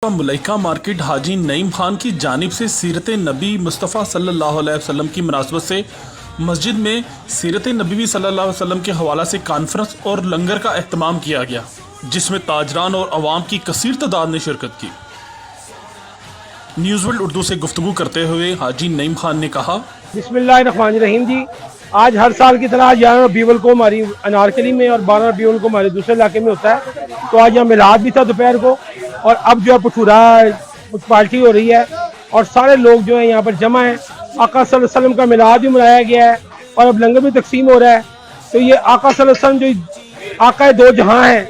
Malika market حاجی نعیم خان کی جانب سے سیرت نبی مصطفیٰ صلی اللہ علیہ وسلم کی مناسبت سے مسجد میں سیرت نبی صلی اللہ علیہ وسلم کے حوالہ سے کانفرنس اور لنگر کا اہتمام کیا گیا، جس میں تاجران اور عوام کی کثیر تعداد نے شرکت کی۔ نیوز ورلڈ اردو سے گفتگو کرتے ہوئے حاجی نعیم خان نے کہا، بسم اللہ الرحمن الرحیم جی، آج ہر سال کی طرح 11 ربیع الاول کو ہماری انارکلی میں اور 12 ربیع الاول کو ہمارے دوسرے علاقے میں ہوتا ہے، تو آج یہاں میلاد بھی تھا دوپہر کو، اور اب جو ہے پٹھورا پارٹی ہو رہی ہے اور سارے لوگ جو ہیں یہاں پر جمع ہیں۔ آقا صلی اللہ علیہ وسلم کا میلاد بھی منایا گیا ہے اور اب لنگر بھی تقسیم ہو رہا ہے۔ تو یہ آقا صلی اللہ علیہ وسلم جو آقا دو جہاں ہیں،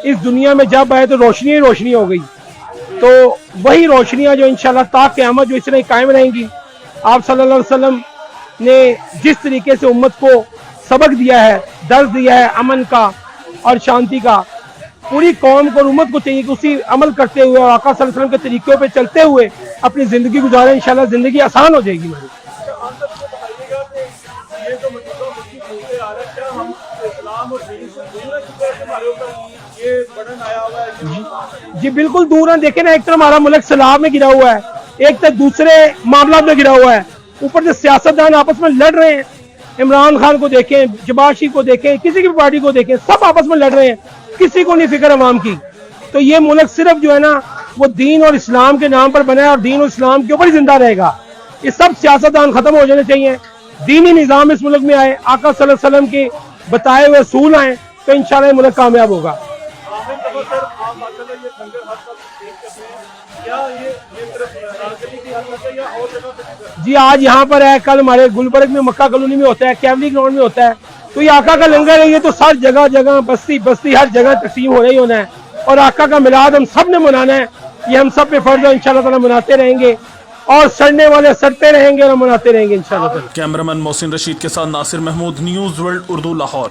اس دنیا میں جب آئے تو روشنی ہی روشنی ہو گئی، تو وہی روشنیاں جو انشاءاللہ تا قیامت جو اس طرح قائم رہیں گی۔ آپ صلی اللہ علیہ وسلم نے جس طریقے سے امت کو سبق دیا ہے، درس دیا ہے امن کا اور شانتی کا، پوری قوم کو اور امت کو چاہیے کہ اسی عمل کرتے ہوئے اور آقا صلی اللہ علیہ وسلم کے طریقوں پہ چلتے ہوئے اپنی زندگی گزاریں، انشاءاللہ زندگی آسان ہو جائے گی ہماری۔ جی بالکل دور ہیں، دیکھیں نا، ایک طرف ہمارا ملک سیلاب میں گرا ہوا ہے، ایک طرف دوسرے معاملات میں گرا ہوا ہے، اوپر سے سیاستدان آپس میں لڑ رہے ہیں۔ عمران خان کو دیکھیں، جباشی کو دیکھیں، کسی کی بھی پارٹی کو دیکھیں، سب آپس میں لڑ رہے ہیں، کسی کو نہیں فکر عوام کی۔ تو یہ ملک صرف جو ہے نا وہ دین اور اسلام کے نام پر بنا ہے اور دین اور اسلام کے اوپر ہی زندہ رہے گا۔ یہ سب سیاستدان ختم ہو جانے چاہیے، دینی نظام اس ملک میں آئے، آقا صلی اللہ علیہ وسلم کے بتائے ہوئے اصول آئیں، تو انشاءاللہ یہ ملک کامیاب ہوگا۔ جی آج یہاں پر ہے، کل ہمارے گلبرگ میں مکہ کالونی میں ہوتا ہے، کیولی گراؤنڈ میں ہوتا ہے، تو یہ آقا کا لنگر ہے، یہ تو سر جگہ جگہ بستی بستی ہر جگہ تقسیم ہو رہی ہونا ہے، اور آقا کا میلاد ہم سب نے منانا ہے، یہ ہم سب پہ فرض ہے، انشاءاللہ تعالیٰ مناتے رہیں گے اور سڑنے والے سڑتے رہیں گے اور مناتے رہیں گے انشاءاللہ تعالیٰ۔ کیمرامین محسن رشید کے ساتھ ناصر محمود، نیوز ورلڈ اردو، لاہور۔